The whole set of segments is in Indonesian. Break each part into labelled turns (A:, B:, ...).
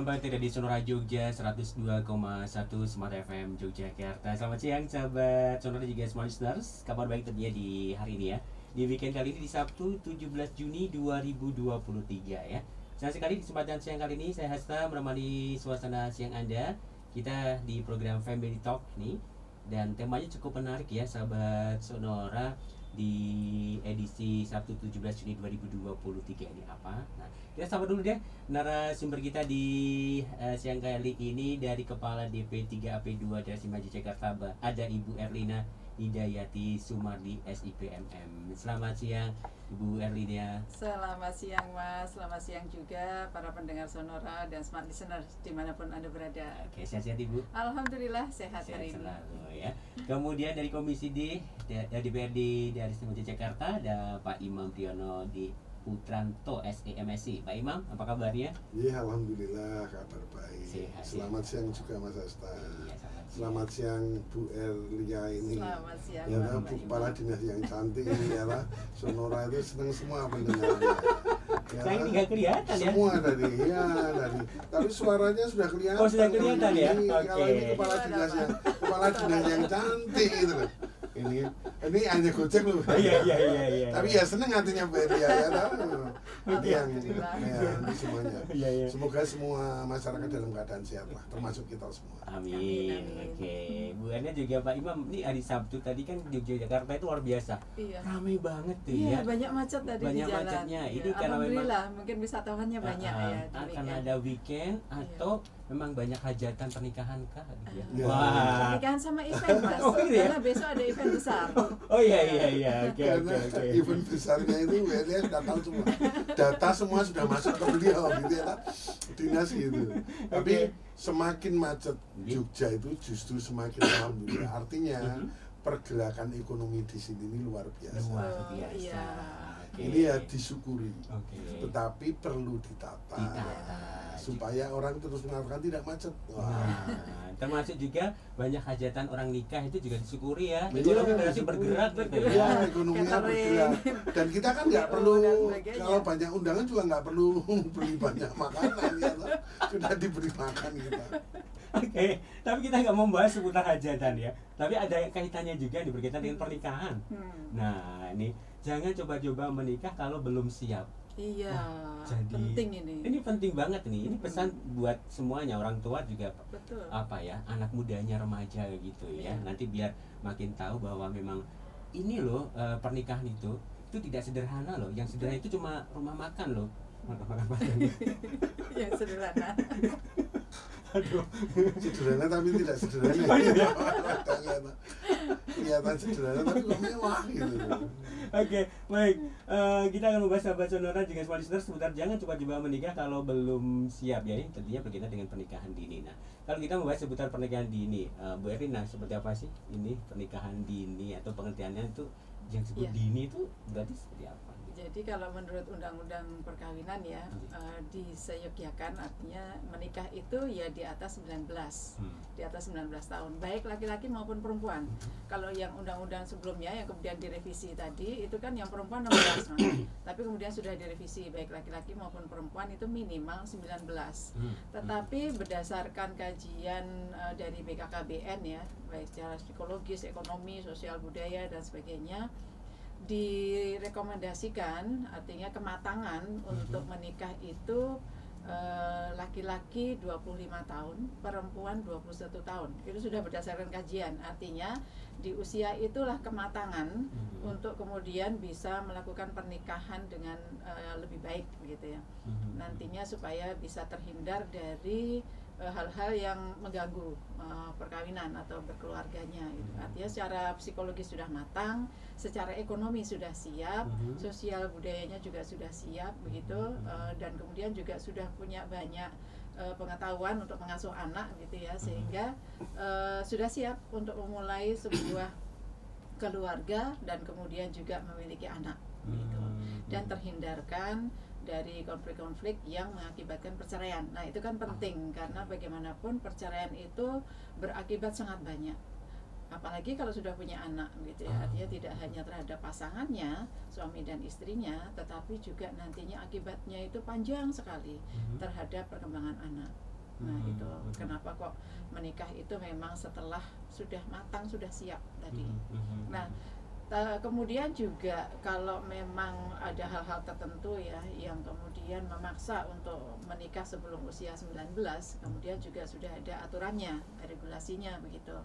A: mampir di Sonora Jogja 102,1 Smart FM Yogyakarta. Selamat siang sahabat Sonora juga Smart Listeners. Kabar baik tentunya di hari ini ya. Di weekend kali ini di Sabtu 17 Juni 2023 ya. Senang sekali di kesempatan siang kali ini saya Hasta menemani suasana siang Anda. Kita di program Family Talk nih. Dan temanya cukup menarik ya sahabat Sonora. Di edisi Sabtu 17 Juni 2023 ini apa? Nah, kita sapa dulu deh narasumber kita di siang kali ini dari Kepala DP3 AP2 Dasi Maju Jakarta. Ada Ibu Erlina Hidayati Sumardi SIPMM. Selamat siang Ibu Erlina.
B: Selamat siang Mas, selamat siang juga para pendengar Sonora dan Smart Listeners dimanapun Anda berada.
A: Oke, sehat-sehat Ibu?
B: Alhamdulillah sehat hari ini.
A: Selalu ya. Kemudian dari Komisi D dari DPRD dari Dasi Maju Jakarta ada Pak Imam Priyono di Putranto SEMSI. Pak Imam, apa kabarnya?
C: Iya, alhamdulillah kabar baik.
A: Sehat,
C: selamat
A: ya.
C: siang juga Mas Asta.
A: Iya,
C: selamat siang Bu Erlia ini.
B: Selamat siang.
C: Ya lah, Bu Kepala Dinas yang cantik ini ya lah. Sonora itu senang semua pendengarnya. Ya,
A: saya ini nggak kelihatan ya.
C: Semua dari tapi suaranya sudah kelihatan.
A: Oh, sudah kelihatan ya.
C: Kalau ini kepala dinas yang cantik gitu loh. Ini hanya gojek loh.
A: Iya.
C: Tapi ya seneng hatinya Bu Erlia ya. Hati yang semuanya.
A: Iya.
C: Semoga semua masyarakat dalam keadaan sehat lah, termasuk kita semua.
A: Amin. Oke, Bu Erna juga Pak Imam. Ini hari Sabtu tadi kan di Yogyakarta itu luar biasa.
B: Iya.
A: Ramai banget tuh
B: Iya,
A: ya.
B: banyak macet tadi
A: Banyak
B: di jalan.
A: macetnya.
B: Ya,
A: Ini karena
B: alhamdulillah mungkin wisatawannya banyak ya di
A: akan
B: weekend.
A: ada weekend atau memang banyak hajatan pernikahan kah gitu ya.
C: Iya.
A: Wah.
B: Pernikahan sama event Mas.
A: Oh, gitu ya?
B: Karena besok ada event besar.
A: Oh iya. Oke.
C: Karena event besarnya itu Bu Erlia sudah tahu semua. Data semua sudah masuk ke beliau gitu ya, dinas gitu. Tapi semakin macet Jogja itu justru semakin alhamdulillah. Artinya pergerakan ekonomi di sini ini luar biasa.
A: Luar biasa.
B: Iya.
A: Oke.
C: Ini ya disyukuri.
A: Oke.
C: Tetapi perlu ditata. Supaya orang terus mengatakan tidak macet.
A: Nah, termasuk juga banyak hajatan orang nikah itu juga disyukuri ya.
C: Iya,
A: Ekonomi berarti
C: disyukuri.
A: bergerak gitu ya.
C: Ya, ekonominya bergerak. Dan kita kan nggak perlu,
B: dan sebagainya.
C: kalau banyak undangan juga nggak perlu beli banyak makanan ya, sudah diberi makan kita.
A: Oke, tapi kita nggak membahas seputar hajatan ya. Tapi ada kaitannya juga nih berkaitan dengan pernikahan. Nah, ini jangan coba-coba menikah kalau belum siap.
B: Iya.
A: Jadi
B: penting ini.
A: Ini penting banget nih. Ini pesan buat semuanya, orang tua juga
B: Betul.
A: apa ya, anak mudanya, remaja gitu ya.
B: Iya.
A: Nanti biar makin tahu bahwa memang ini loh pernikahan itu tidak sederhana loh. Yang sederhana itu cuma rumah makan loh. Makan.
B: Yang sederhana.
A: Aduh.
C: Sederhana tapi tidak sederhana. Kelihatan sederhana tapi kok mewah gitu.
A: Oke, baik. Kita akan membahas sahabat Sonora dengan semua listeners seputar jangan coba-coba menikah kalau belum siap ya. Ini tentunya berkaitan dengan pernikahan dini. Nah, kalau kita membahas seputar pernikahan dini, Bu Erina, seperti apa sih ini pernikahan dini atau pengertiannya itu yang disebut dini itu berarti seperti apa?
B: Jadi kalau menurut Undang-Undang Perkawinan ya, diseyogyakan artinya menikah itu ya di atas 19. Di atas 19 tahun, baik laki-laki maupun perempuan. Kalau yang undang-undang sebelumnya yang kemudian direvisi tadi itu kan yang perempuan 16 tapi kemudian sudah direvisi baik laki-laki maupun perempuan itu minimal 19. Tetapi berdasarkan kajian dari BKKBN ya, baik secara psikologis, ekonomi, sosial budaya dan sebagainya, direkomendasikan artinya kematangan untuk menikah itu laki-laki 25 tahun, perempuan 21 tahun. Itu sudah berdasarkan kajian. Artinya di usia itulah kematangan untuk kemudian bisa melakukan pernikahan dengan lebih baik gitu ya. Nantinya supaya bisa terhindar dari hal-hal yang mengganggu perkawinan atau berkeluarganya gitu. Artinya secara psikologis sudah matang, secara ekonomi sudah siap, sosial budayanya juga sudah siap begitu, dan kemudian juga sudah punya banyak pengetahuan untuk mengasuh anak gitu ya, sehingga sudah siap untuk memulai sebuah keluarga dan kemudian juga memiliki anak gitu. Dan terhindarkan dari konflik-konflik yang mengakibatkan perceraian. Nah, itu kan penting karena bagaimanapun perceraian itu berakibat sangat banyak. apalagi kalau sudah punya anak gitu ya, artinya tidak hanya terhadap pasangannya, suami dan istrinya, tetapi juga nantinya akibatnya itu panjang sekali terhadap perkembangan anak. Nah itu kenapa kok menikah itu memang setelah sudah matang, sudah siap tadi. Nah kemudian juga kalau memang ada hal-hal tertentu ya yang kemudian memaksa untuk menikah sebelum usia 19, kemudian juga sudah ada aturannya, regulasinya begitu,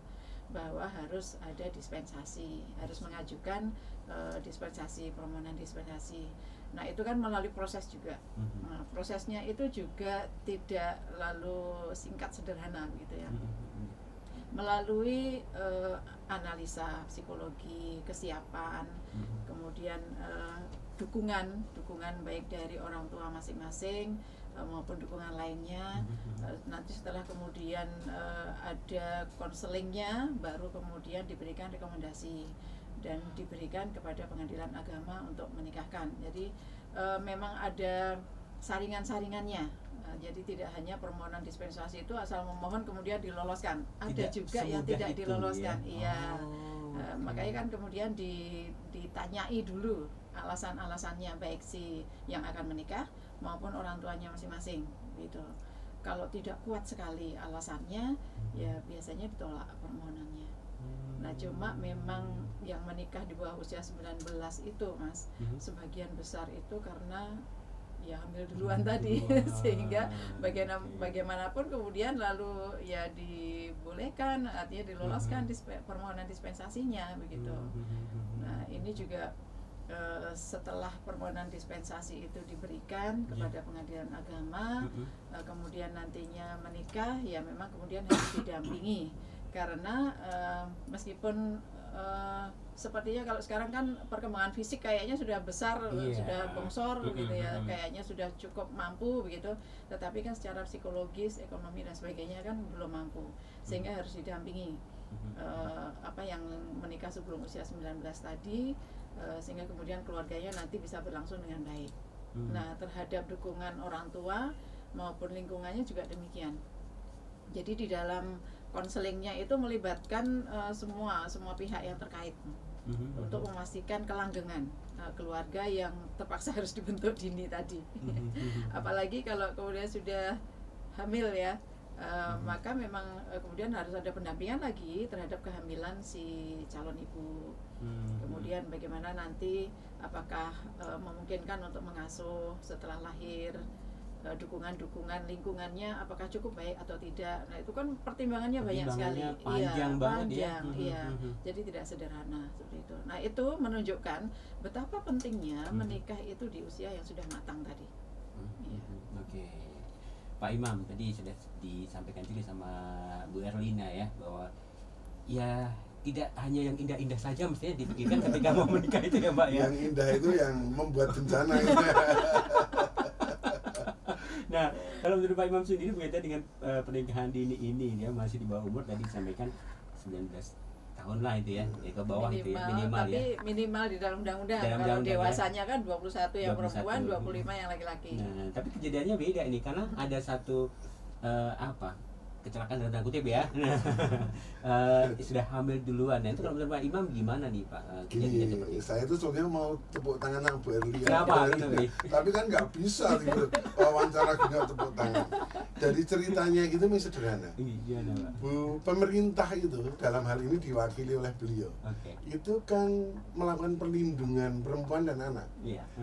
B: bahwa harus ada dispensasi, harus mengajukan dispensasi, permohonan dispensasi. Nah itu kan melalui proses juga. Nah, prosesnya itu juga tidak lalu singkat sederhana gitu ya. Melalui analisa psikologi, kesiapan, kemudian dukungan baik dari orang tua masing-masing maupun dukungan lainnya. Nanti setelah kemudian ada konselingnya, baru kemudian diberikan rekomendasi dan diberikan kepada pengadilan agama untuk menikahkan. Jadi memang ada saringan-saringannya. Jadi tidak hanya permohonan dispensasi itu asal memohon kemudian diloloskan. Ada juga yang tidak diloloskan. Iya. Makanya kan kemudian ditanyai dulu alasan-alasannya, baik si yang akan menikah maupun orang tuanya masing-masing gitu. Kalau tidak kuat sekali alasannya, ya biasanya ditolak permohonannya. Nah cuma memang yang menikah di bawah usia 19 itu Mas, sebagian besar itu karena ya hamil duluan tadi, sehingga bagaimanapun kemudian lalu ya dibolehkan, artinya diloloskan permohonan dispensasinya begitu. Nah ini juga setelah permohonan dispensasi itu diberikan kepada pengadilan agama, kemudian nantinya menikah, ya memang kemudian harus didampingi, karena meskipun sepertinya kalau sekarang kan perkembangan fisik kayaknya sudah besar, sudah bongsor gitu ya, kayaknya sudah cukup mampu begitu, tetapi kan secara psikologis, ekonomi dan sebagainya kan belum mampu, sehingga harus didampingi apa yang menikah sebelum usia 19 tadi, sehingga kemudian keluarganya nanti bisa berlangsung dengan baik. Nah terhadap dukungan orang tua maupun lingkungannya juga demikian. Jadi di dalam konselingnya itu melibatkan semua pihak yang terkait untuk memastikan kelanggengan keluarga yang terpaksa harus dibentuk dini tadi. Apalagi kalau kemudian sudah hamil ya, maka memang kemudian harus ada pendampingan lagi terhadap kehamilan si calon ibu. Kemudian bagaimana nanti, apakah memungkinkan untuk mengasuh setelah lahir, dukungan lingkungannya apakah cukup baik atau tidak. Nah itu kan pertimbangannya banyak sekali,
A: panjang banget
B: ya. Jadi tidak sederhana seperti itu. Nah itu menunjukkan betapa pentingnya menikah itu di usia yang sudah matang tadi.
A: Oke. Pak Imam tadi sudah disampaikan juga sama Bu Erlina ya, bahwa ya tidak hanya yang indah-indah saja mestinya dipikirkan ketika mau menikah itu ya Mbak ya.
C: Yang indah itu yang membuat bencana.
A: Nah, kalau menurut Pak Imam sendiri berkaitan dengan pernikahan dini ini, dia masih di bawah umur, tadi disampaikan 19 tahun lah itu ya, ke bawah itu ya, minimal
B: tapi
A: ya.
B: Minimal di dalam undang-undang. Kalau dewasanya kan 21 yang perempuan, 25 yang laki-laki.
A: Nah, tapi kejadiannya beda ini karena ada satu kecelakaan dalam tanda kutip ya. Sudah hamil duluan. Nah, itu kalau menurut Pak Imam gimana nih Pak?
C: Gini, saya itu sebenarnya mau tepuk tangan sama Bu Erli.
A: Kenapa?
C: Tapi kan nggak bisa gitu, wawancara gini tepuk tangan. Dari ceritanya gitu ini sederhana. Bu, pemerintah itu dalam hal ini diwakili oleh beliau. Itu kan melakukan perlindungan perempuan dan anak.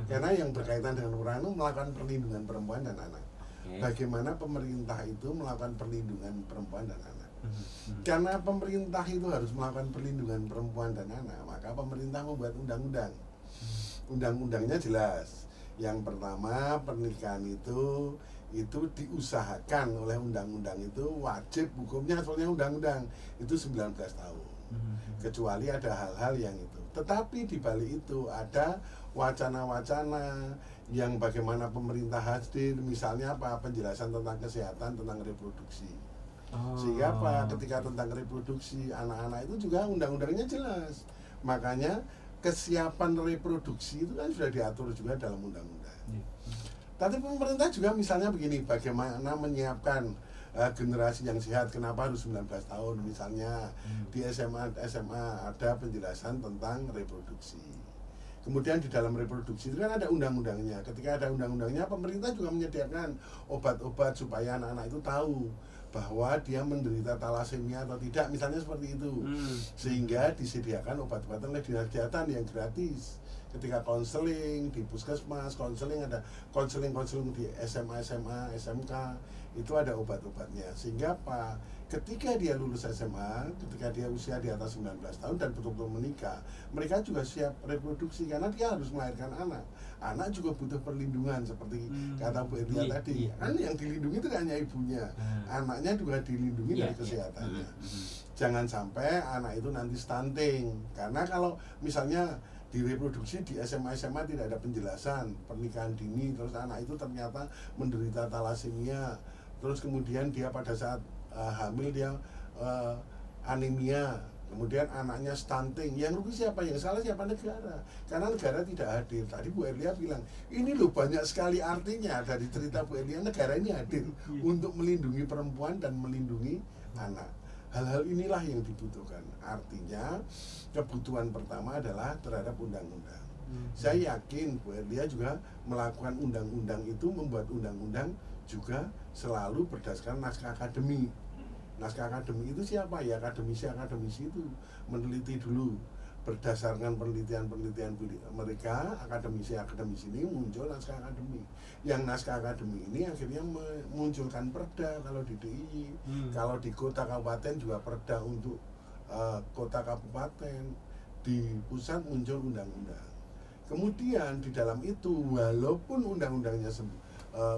C: Karena yang berkaitan dengan Uranu melakukan perlindungan perempuan dan anak. Bagaimana pemerintah itu melakukan perlindungan perempuan dan anak. Karena pemerintah itu harus melakukan perlindungan perempuan dan anak, maka pemerintah membuat undang-undang. Undang-undangnya jelas. Yang pertama, pernikahan itu diusahakan oleh undang-undang itu wajib, hukumnya soalnya undang-undang itu 19 tahun. Kecuali ada hal-hal yang itu. Tetapi di balik itu ada wacana-wacana yang bagaimana pemerintah hadir, misalnya apa, penjelasan tentang kesehatan, tentang reproduksi. Sehingga apa, ketika tentang reproduksi anak-anak itu juga undang-undangnya jelas. Makanya kesiapan reproduksi itu kan sudah diatur juga dalam undang-undang. Tapi pemerintah juga misalnya begini, bagaimana menyiapkan generasi yang sehat. Kenapa harus 19 tahun misalnya? Di SMA ada penjelasan tentang reproduksi. Kemudian di dalam reproduksi itu kan ada undang-undangnya. Ketika ada undang-undangnya, pemerintah juga menyediakan obat-obat supaya anak-anak itu tahu bahwa dia menderita talasemia atau tidak, misalnya seperti itu. Sehingga disediakan obat-obatan oleh dinas kesehatan yang gratis. Ketika konseling di puskesmas, konseling ada konseling di SMA, SMK, itu ada obat-obatnya. Sehingga apa? Ketika dia lulus SMA, ketika dia usia di atas 19 tahun dan betul-betul menikah, mereka juga siap reproduksi karena dia harus melahirkan anak. Anak juga butuh perlindungan seperti kata Bu Elia tadi. Kan yang dilindungi itu hanya ibunya, anaknya juga dilindungi dari kesehatannya. Jangan sampai anak itu nanti stunting, karena kalau misalnya direproduksi di SMA tidak ada penjelasan pernikahan dini, terus anak itu ternyata menderita talasemia, terus kemudian dia pada saat hamil dia anemia, kemudian anaknya stunting, yang rugi siapa? Yang salah siapa? Negara, karena negara tidak hadir. Tadi Bu Erlia bilang, ini loh banyak sekali artinya dari cerita Bu Erlia, negara ini hadir untuk melindungi perempuan dan melindungi anak. Hal-hal inilah yang dibutuhkan. Artinya kebutuhan pertama adalah terhadap undang-undang. Saya yakin Bu Erlia juga melakukan undang-undang itu, membuat undang-undang juga selalu berdasarkan naskah akademik. Naskah akademik itu siapa? Ya akademisi itu meneliti dulu. Berdasarkan penelitian-penelitian mereka, akademisi ini muncul naskah akademik. Yang naskah akademik ini akhirnya memunculkan perda kalau di DIY. Kalau di kota kabupaten juga perda untuk kota kabupaten. Di pusat muncul undang-undang. Kemudian di dalam itu, walaupun undang-undangnya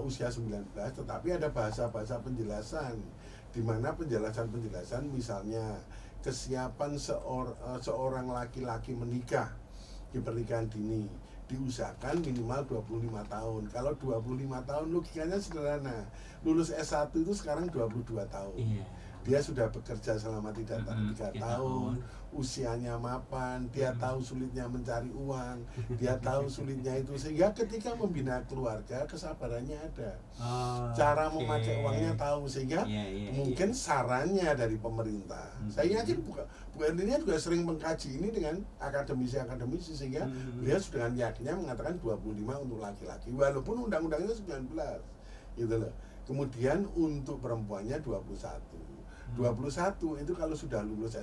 C: usia 19, tetapi ada bahasa-bahasa penjelasan, di mana penjelasan-penjelasan misalnya kesiapan seorang laki-laki menikah di pernikahan dini diusahakan minimal 25 tahun. Kalau 25 tahun logikanya sederhana. Lulus S1 itu sekarang 22 tahun. Dia sudah bekerja selama 3 tahun, usianya mapan, dia tahu sulitnya mencari uang, dia tahu sulitnya itu, sehingga ketika membina keluarga kesabarannya ada, cara memakai uangnya tahu, sehingga mungkin sarannya dari pemerintah. Saya yakin Bu Erlia juga sering mengkaji ini dengan akademisi, sehingga beliau dengan yakinnya mengatakan 25 untuk laki-laki, walaupun undang-undangnya 19, gitu loh. Kemudian untuk perempuannya 21 itu kalau sudah lulus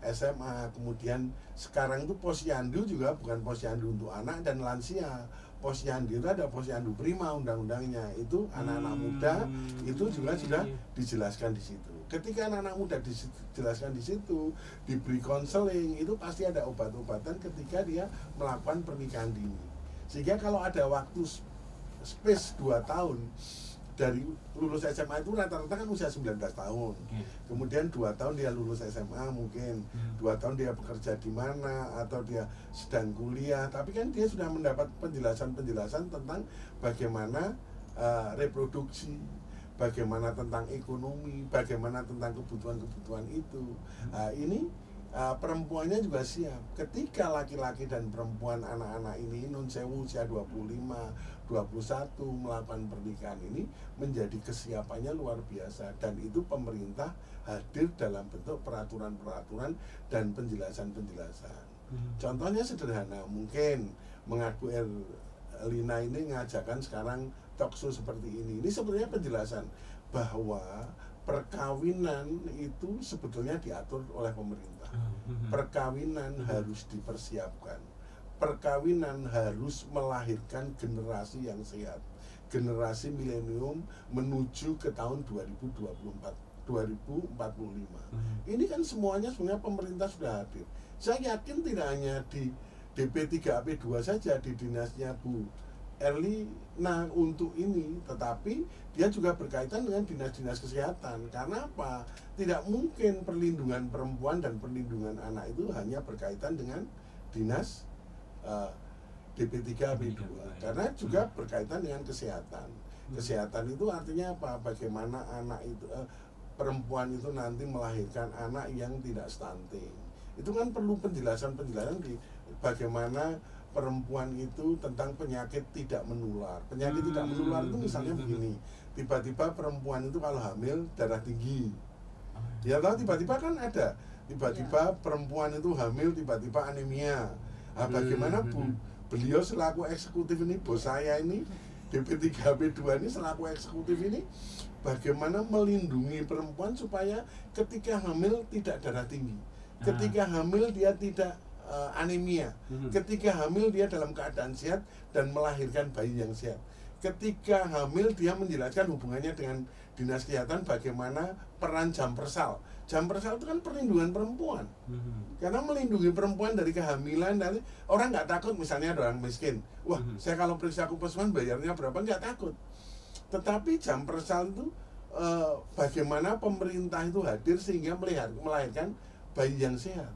C: SMA. Kemudian sekarang itu posyandu juga bukan posyandu untuk anak dan lansia. Posyandu itu ada posyandu prima undang-undangnya, itu anak-anak muda, itu juga sudah dijelaskan di situ. Ketika anak-anak muda dijelaskan di situ, diberi konseling, itu pasti ada obat-obatan ketika dia melakukan pernikahan dini. Sehingga kalau ada waktu space 2 tahun dari lulus SMA itu rata-rata kan usia 19 tahun. Kemudian 2 tahun dia lulus SMA, mungkin 2 tahun dia bekerja di mana, atau dia sedang kuliah, tapi kan dia sudah mendapat penjelasan-penjelasan tentang bagaimana reproduksi, bagaimana tentang ekonomi, bagaimana tentang kebutuhan-kebutuhan itu. Ini perempuannya juga siap. Ketika laki-laki dan perempuan, anak-anak ini nun sewu usia 25, 21 melakukan pernikahan ini, menjadi kesiapannya luar biasa, dan itu pemerintah hadir dalam bentuk peraturan-peraturan dan penjelasan-penjelasan. Contohnya sederhana, mungkin mengaku Lina ini ngajakan sekarang talkshow seperti ini. Ini sebenarnya penjelasan bahwa perkawinan itu sebetulnya diatur oleh pemerintah. Perkawinan harus dipersiapkan. Perkawinan harus melahirkan generasi yang sehat, generasi milenium menuju ke tahun 2045. Ini kan semuanya sebenarnya pemerintah sudah hadir. Saya yakin tidak hanya di DP3AP2 saja, di dinasnya Bu Erlina untuk ini, tetapi dia juga berkaitan dengan dinas-dinas kesehatan. Karena apa? Tidak mungkin perlindungan perempuan dan perlindungan anak itu hanya berkaitan dengan dinas DP3AP2, karena juga berkaitan dengan kesehatan. Kesehatan itu artinya apa? Bagaimana anak itu, perempuan itu nanti melahirkan anak yang tidak stunting. Itu kan perlu penjelasan di bagaimana perempuan itu tentang penyakit tidak menular. Penyakit tidak menular itu misalnya begini, tiba-tiba perempuan itu kalau hamil darah tinggi. Ya tahu tiba-tiba kan ada, tiba-tiba perempuan itu hamil tiba-tiba anemia. Nah, bagaimana beliau selaku eksekutif ini, bos saya ini BP3B2 ini selaku eksekutif ini bagaimana melindungi perempuan supaya ketika hamil tidak darah tinggi, ketika hamil dia tidak anemia, ketika hamil dia dalam keadaan sehat dan melahirkan bayi yang sehat. Ketika hamil dia menjelaskan hubungannya dengan dinas kesehatan bagaimana peran jam persal. Jam persal itu kan perlindungan perempuan, karena melindungi perempuan dari kehamilan. Dari orang nggak takut, misalnya ada orang miskin, wah saya kalau periksa puskesmas bayarnya berapa, nggak takut. Tetapi jam persal itu bagaimana pemerintah itu hadir sehingga melahirkan bayi yang sehat.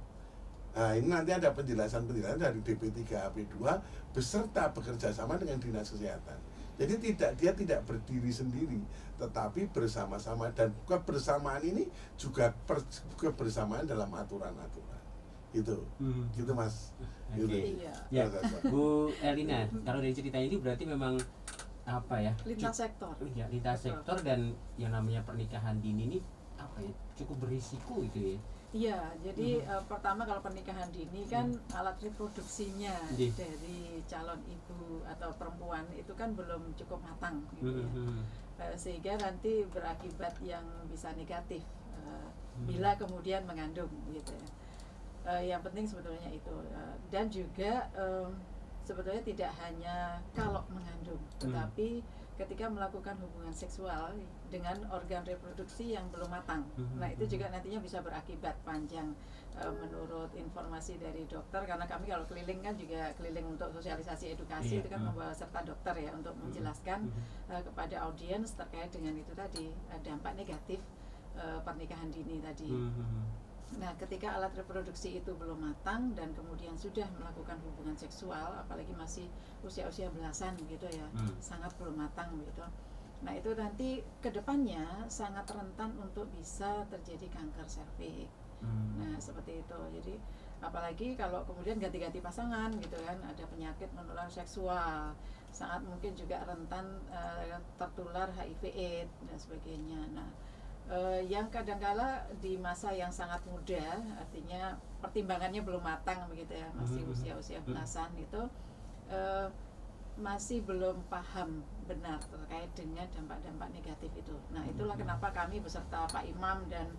C: Nah, ini nanti ada penjelasan-penjelasan dari DP3AP2 beserta bekerja sama dengan dinas kesehatan. Jadi dia tidak berdiri sendiri, tetapi bersama-sama, dan kebersamaan ini juga kebersamaan dalam aturan-aturan. Gitu Mas.
A: Oke.
C: Gitu.
A: Ya, Bu Elina, kalau dari ceritanya ini berarti memang apa ya?
B: Lintas sektor.
A: Ya, lintas sektor, dan yang namanya pernikahan dini ini apa ya? Cukup berisiko itu ya.
B: Iya, jadi pertama kalau pernikahan dini kan alat reproduksinya dari calon ibu atau perempuan itu kan belum cukup matang gitu ya. Sehingga nanti berakibat yang bisa negatif bila kemudian mengandung gitu ya. Yang penting sebetulnya itu, dan juga sebetulnya tidak hanya kalau mengandung, tetapi ketika melakukan hubungan seksual dengan organ reproduksi yang belum matang. Nah, itu juga nantinya bisa berakibat panjang. Menurut informasi dari dokter, karena kami kalau keliling kan juga keliling untuk sosialisasi edukasi, itu kan membawa serta dokter ya untuk menjelaskan kepada audiens terkait dengan itu tadi, dampak negatif pernikahan dini tadi. Nah, ketika alat reproduksi itu belum matang dan kemudian sudah melakukan hubungan seksual, apalagi masih usia-usia belasan gitu ya, sangat belum matang gitu. Nah, itu nanti kedepannya sangat rentan untuk bisa terjadi kanker serviks. Nah, seperti itu. Jadi apalagi kalau kemudian ganti-ganti pasangan gitu kan, ada penyakit menular seksual, sangat mungkin juga rentan tertular HIV/AIDS dan sebagainya. Nah, yang kadangkala di masa yang sangat muda, artinya pertimbangannya belum matang begitu ya, masih usia-usia belasan itu masih belum paham benar terkait dengan dampak-dampak negatif itu. Nah, itulah kenapa kami beserta Pak Imam dan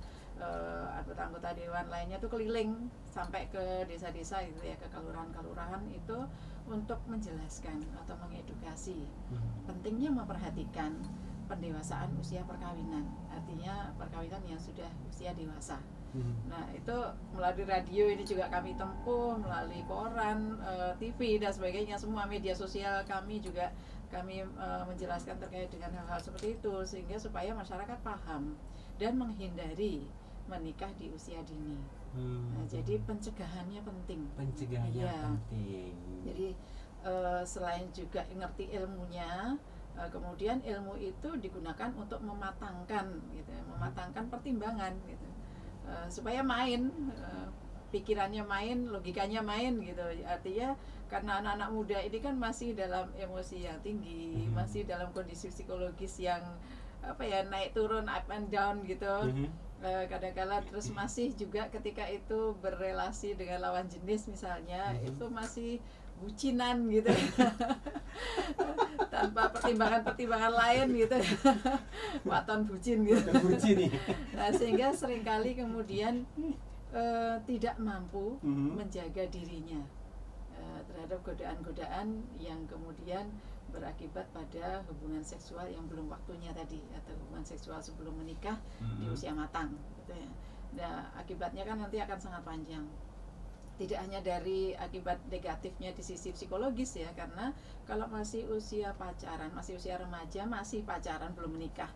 B: anggota-anggota dewan lainnya itu keliling sampai ke desa-desa gitu ya, ke kelurahan-kelurahan itu untuk menjelaskan atau mengedukasi pentingnya memperhatikan pendewasaan usia perkawinan, artinya perkawinan yang sudah usia dewasa. Nah, itu melalui radio ini juga kami tempuh, melalui koran, TV dan sebagainya, semua media sosial kami juga kami menjelaskan terkait dengan hal-hal seperti itu, sehingga supaya masyarakat paham dan menghindari menikah di usia dini. Nah, jadi pencegahannya penting.
A: Pencegahannya penting.
B: Jadi selain juga ngerti ilmunya, kemudian ilmu itu digunakan untuk mematangkan gitu, mematangkan pertimbangan gitu, supaya main, pikirannya main, logikanya main gitu. Artinya karena anak-anak muda ini kan masih dalam emosi yang tinggi, masih dalam kondisi psikologis yang apa ya, naik turun, up and down gitu. Kadang-kala terus masih juga ketika itu berrelasi dengan lawan jenis misalnya, itu masih bucinan gitu tanpa pertimbangan-pertimbangan lain gitu waton bucin gitu. Nah, sehingga seringkali kemudian tidak mampu menjaga dirinya terhadap godaan-godaan yang kemudian berakibat pada hubungan seksual yang belum waktunya tadi, atau hubungan seksual sebelum menikah di usia matang gitu ya. Nah, akibatnya kan nanti akan sangat panjang. Tidak hanya dari akibat negatifnya di sisi psikologis ya, karena kalau masih usia pacaran, masih usia remaja, masih pacaran belum menikah,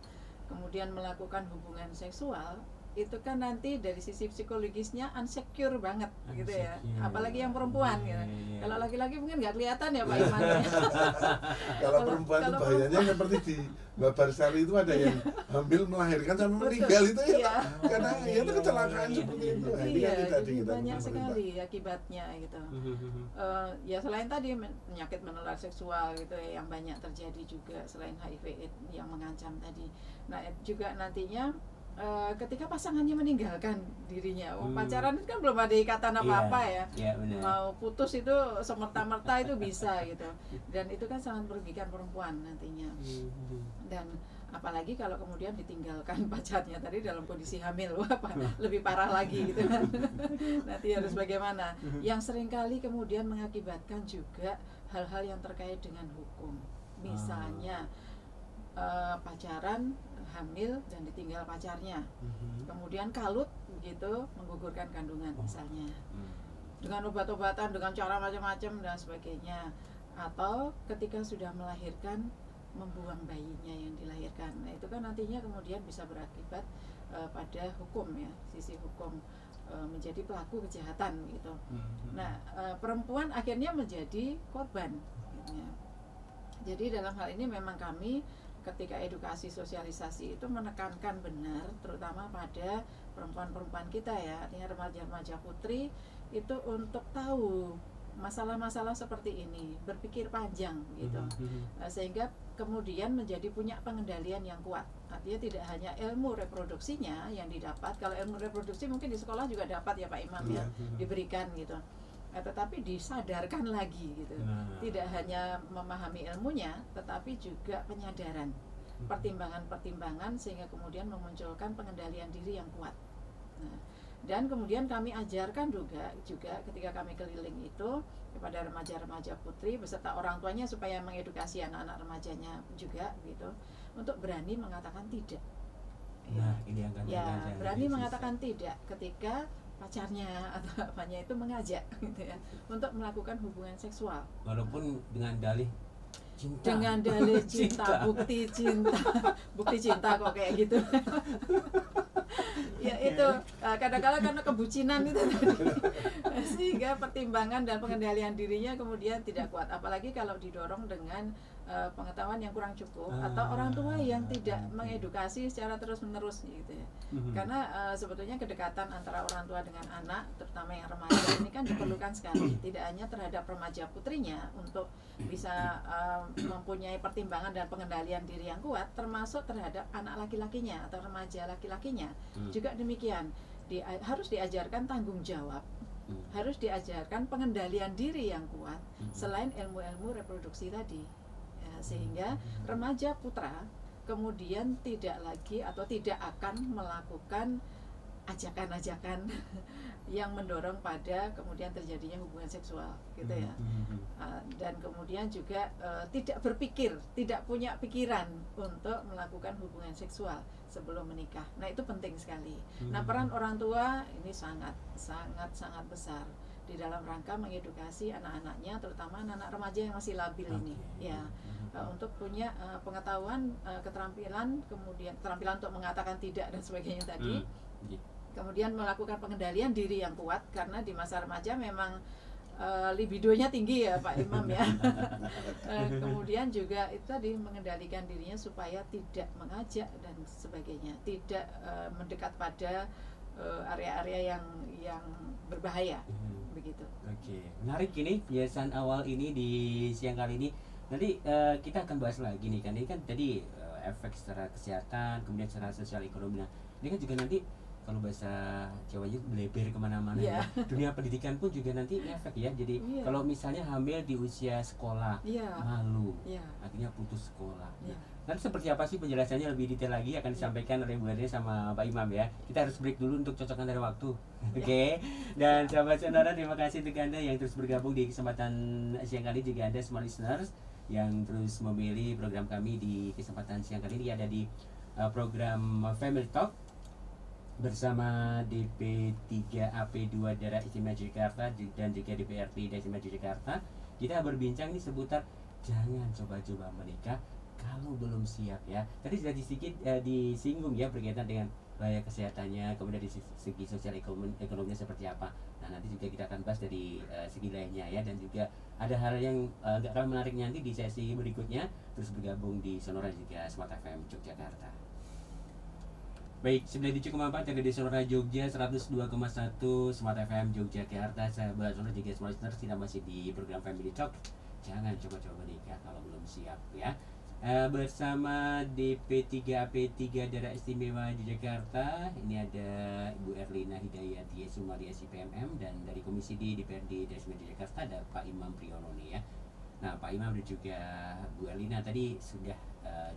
B: kemudian melakukan hubungan seksual, itu kan nanti dari sisi psikologisnya unsecure banget gitu ya,
A: Unsecure.
B: apalagi yang perempuan gitu.
A: Iya.
B: Kalau laki-laki mungkin nggak kelihatan ya Pak Iman.
C: Kalau perempuan itu
B: kalau
C: bahayanya seperti di Mbak Barsari itu ada yang hamil melahirkan sampai meninggal itu ya,
B: Iya.
C: karena ya itu kecelakaan seperti itu. Nah, ini
B: Iya,
C: kan tidak
B: jadi
C: diinginkan
B: banyak
C: pemerintah.
B: sekali akibatnya gitu. Ya selain tadi penyakit menular seksual gitu ya yang banyak terjadi juga selain HIV/AIDS yang mengancam tadi. Nah juga nantinya ketika pasangannya meninggalkan dirinya, pacaran itu kan belum ada ikatan apa-apa ya.
A: Iya, benar.
B: Mau putus itu semerta-merta itu bisa gitu. Dan itu kan sangat merugikan perempuan nantinya. Dan apalagi kalau kemudian ditinggalkan pacarnya tadi dalam kondisi hamil, wah lebih parah lagi gitu kan. Nanti harus bagaimana? Yang seringkali kemudian mengakibatkan juga hal-hal yang terkait dengan hukum. Misalnya pacaran, hamil dan ditinggal pacarnya, kemudian kalut begitu menggugurkan kandungan misalnya, dengan obat-obatan, dengan cara macam-macam dan sebagainya, atau ketika sudah melahirkan membuang bayinya yang dilahirkan. Nah itu kan nantinya kemudian bisa berakibat pada hukum ya, sisi hukum menjadi pelaku kejahatan gitu. Nah perempuan akhirnya menjadi korban gitu ya. Jadi dalam hal ini memang kami ketika edukasi sosialisasi itu menekankan benar terutama pada perempuan-perempuan kita ya, artinya remaja-remaja putri itu untuk tahu masalah-masalah seperti ini, berpikir panjang gitu. Sehingga kemudian menjadi punya pengendalian yang kuat. Artinya tidak hanya ilmu reproduksinya yang didapat, kalau ilmu reproduksi mungkin di sekolah juga dapat ya Pak Imam ya, diberikan gitu. Tetapi disadarkan lagi gitu. Tidak hanya memahami ilmunya, tetapi juga penyadaran, pertimbangan-pertimbangan sehingga kemudian memunculkan pengendalian diri yang kuat. Nah, dan kemudian kami ajarkan juga ketika kami keliling itu kepada remaja-remaja putri beserta orang tuanya supaya mengedukasi anak-anak remajanya juga gitu untuk berani mengatakan tidak.
A: Nah, ini yang kami
B: berani mengatakan tidak ketika pacarnya atau apanya itu mengajak gitu ya untuk melakukan hubungan seksual
A: walaupun dengan dalih cinta.
B: Dengan dalih cinta, bukti cinta kok kayak gitu. Ya itu kadang-kadang karena kebucinan itu sehingga pertimbangan dan pengendalian dirinya kemudian tidak kuat, apalagi kalau didorong dengan pengetahuan yang kurang cukup atau orang tua yang tidak mengedukasi secara terus-menerus gitu ya. Karena sebetulnya kedekatan antara orang tua dengan anak terutama yang remaja ini kan diperlukan sekali, tidak hanya terhadap remaja putrinya untuk bisa mempunyai pertimbangan dan pengendalian diri yang kuat, termasuk terhadap anak laki-lakinya atau remaja laki-lakinya juga demikian. Harus diajarkan tanggung jawab, harus diajarkan pengendalian diri yang kuat selain ilmu-ilmu reproduksi tadi ya, sehingga remaja putra kemudian tidak lagi atau tidak akan melakukan ajakan-ajakan yang mendorong pada kemudian terjadinya hubungan seksual gitu ya. Dan kemudian juga tidak berpikir, tidak punya pikiran untuk melakukan hubungan seksual sebelum menikah. Nah itu penting sekali. Nah peran orang tua ini sangat besar di dalam rangka mengedukasi anak-anaknya, terutama anak-anak remaja yang masih labil ini ya, untuk punya pengetahuan, keterampilan, kemudian keterampilan untuk mengatakan tidak dan sebagainya tadi. Kemudian melakukan pengendalian diri yang kuat, karena di masa remaja memang libidonya tinggi ya Pak Imam ya. Kemudian juga itu tadi mengendalikan dirinya supaya tidak mengajak dan sebagainya, tidak mendekat pada area-area yang berbahaya begitu.
A: Oke, menarik ini pembahasan awal ini di siang kali ini. Nanti kita akan bahas lagi nih kan, ini kan tadi efek secara kesehatan, kemudian secara sosial ekonomi. Nah ini kan juga nanti kalau bahasa Jawanya melebar kemana-mana ya. Dunia pendidikan pun juga nanti efek ya. Jadi kalau misalnya hamil di usia sekolah, malu, akhirnya putus sekolah. Nanti seperti apa sih penjelasannya lebih detail lagi akan disampaikan oleh Bu Ade sama Pak Imam ya. Kita harus break dulu untuk cocokkan dari waktu. Oke. Dan sahabat sonora, terima kasih untuk Anda yang terus bergabung di kesempatan siang kali, juga Anda semua listeners yang terus memilih program kami di kesempatan siang kali ini ada di program Family Talk bersama DP3AP2 Daerah Istimewa Yogyakarta dan juga DPRD Daerah Istimewa Yogyakarta. Kita berbincang ini seputar jangan coba-coba menikah kalau belum siap ya. Tadi sudah sedikit disinggung ya berkaitan dengan layak kesehatannya, kemudian dari segi sosial ekonominya seperti apa. Nah, nanti juga kita akan bahas dari segi lainnya ya, dan juga ada hal yang nggak kalah menarik nanti di sesi berikutnya. Terus bergabung di Sonora juga Smart FM Yogyakarta. Baik, 97,4 ada di Sonora Jogja, 102,1 Smart FM Yogyakarta. Sahabat Sonora juga Smart Listeners, kita masih di program Family Talk. Jangan coba-coba nikah kalau belum siap ya. Bersama DP3AP3 Daerah Istimewa Yogyakarta, ini ada Ibu Erlina Hidayati Sumari SIPMM, dan dari Komisi D DPRD Daerah Istimewa Yogyakarta ada Pak Imam Priyono nih ya. Nah, Pak Imam dan juga Bu Erlina tadi sudah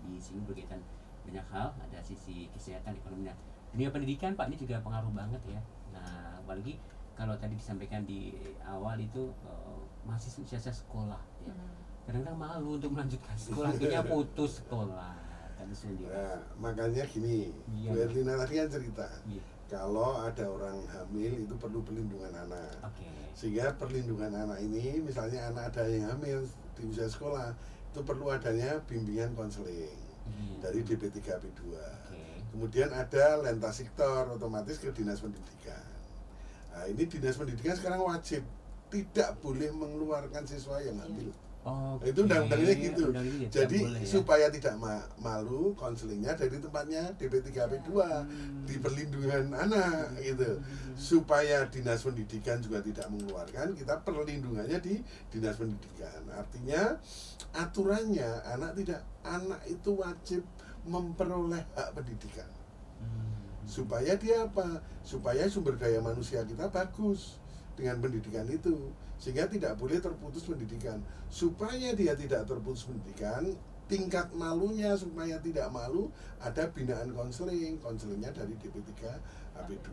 A: disinggung berkaitan banyak hal, ada sisi kesehatan, ekonomi, dunia pendidikan Pak, ini juga pengaruh banget ya. Nah, apalagi kalau tadi disampaikan di awal itu masih usia sekolah ya. Kadang-kadang malu untuk melanjutkan sekolah, akhirnya putus sekolah kan sendiri.
C: Nah, makanya gini,
A: Iya.
C: Bu Erlina tadi kan cerita,
A: Iya.
C: kalau ada orang hamil itu perlu perlindungan anak.
A: Oke.
C: Sehingga perlindungan anak ini, misalnya anak ada yang hamil di usia sekolah, itu perlu adanya bimbingan konseling dari DP3AP2. Kemudian ada lentas sektor, otomatis ke dinas pendidikan. Nah, ini dinas pendidikan sekarang wajib tidak boleh mengeluarkan siswa yang hamil. Itu undang-undangnya gitu. Jadi supaya tidak malu, konselingnya dari tempatnya DP3AP2 di perlindungan anak gitu. Supaya dinas pendidikan juga tidak mengeluarkan, kita perlindungannya di dinas pendidikan. Artinya aturannya anak itu wajib memperoleh hak pendidikan. Supaya dia apa? Supaya sumber daya manusia kita bagus dengan pendidikan itu, sehingga tidak boleh terputus pendidikan. Supaya dia tidak terputus pendidikan, tingkat malunya supaya tidak malu, ada binaan konselingnya dari DP3AP2.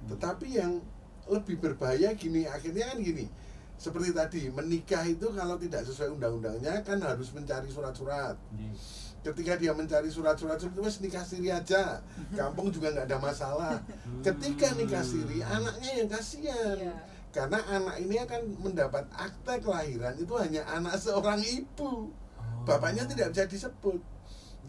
C: Tetapi yang lebih berbahaya gini, akhirnya kan gini, seperti tadi, menikah itu kalau tidak sesuai undang-undangnya kan harus mencari surat-surat. Ketika dia mencari surat-surat itu nikah siri aja, kampung juga nggak ada masalah. Ketika nikah siri, anaknya yang kasihan. Karena anak ini akan mendapat akta kelahiran itu hanya anak seorang ibu. Bapaknya tidak bisa disebut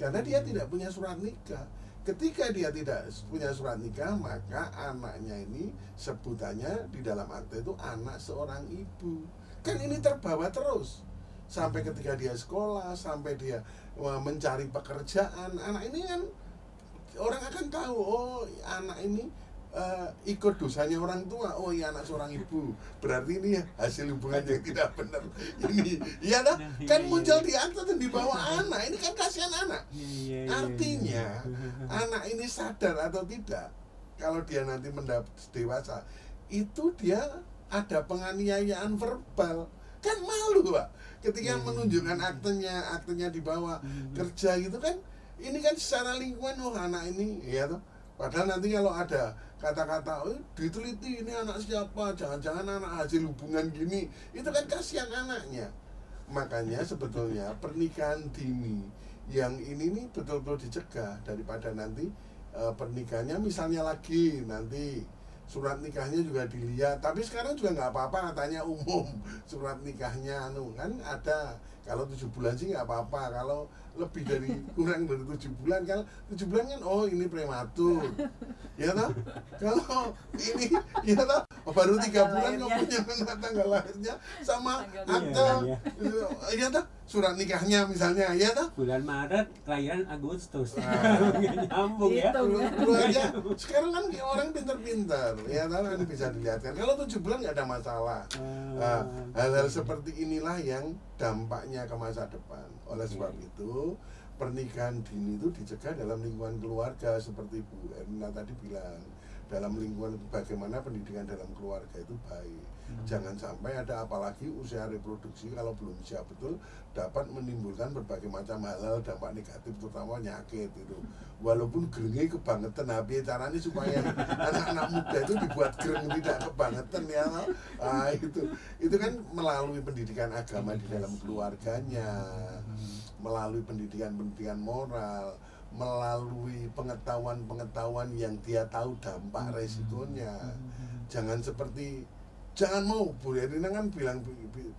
C: karena dia tidak punya surat nikah. Ketika dia tidak punya surat nikah, maka anaknya ini sebutannya di dalam akta itu anak seorang ibu. Kan ini terbawa terus sampai ketika dia sekolah, sampai dia mencari pekerjaan. Anak ini kan orang akan tahu, oh anak ini ikut dosanya orang tua, oh iya anak seorang ibu, berarti ini hasil hubungan yang tidak benar. Ini iya dah, kan muncul di akta dan dibawa anak, ini kan kasihan anak. Artinya anak ini sadar atau tidak, kalau dia nanti mendapat dewasa, itu dia ada penganiayaan verbal, kan malu Pak. Ketika menunjukkan aktenya dibawa kerja gitu kan, ini kan secara lingkungan, oh anak ini, ya toh. Padahal nanti kalau ada kata-kata, oh, diteliti ini anak siapa, jangan-jangan anak hasil hubungan gini, itu kan kasihan anaknya. Makanya sebetulnya pernikahan dini yang ini nih betul-betul dicegah, daripada nanti pernikahannya misalnya lagi nanti surat nikahnya juga dilihat. Tapi sekarang juga nggak apa-apa, katanya umum surat nikahnya kan ada. Kalau 7 bulan sih nggak apa-apa, kalau lebih dari kurang dari 7 bulan, kalau 7 bulan kan oh ini prematur, ya toh. Kalau ini ya toh baru 3 bulan kok punya tanggal lahirnya sama akte, ya toh surat nikahnya misalnya, ya toh.
A: Bulan Maret, kelahiran Agustus, nyambung ya.
C: Dulu aja. Sekarang kan orang pintar-pintar, ya toh kan bisa dilihatkan. Kalau 7 bulan nggak ada masalah. Hal-hal seperti inilah yang dampaknya ke masa depan. Oleh sebab itu pernikahan dini itu dicegah dalam lingkungan keluarga, seperti Bu Erlina tadi bilang, dalam lingkungan bagaimana pendidikan dalam keluarga itu baik. Jangan sampai ada, apalagi usia reproduksi kalau belum siap betul, dapat menimbulkan berbagai macam hal-hal dampak negatif, terutama penyakit itu. Walaupun gerengnya kebangetan, tapi caranya supaya anak-anak muda itu dibuat gereng tidak kebangetan, ya. Itu kan melalui pendidikan agama di dalam keluarganya, melalui pendidikan moral, melalui pengetahuan yang dia tahu dampak resikonya. Jangan seperti Jangan mau. Bu Erlina kan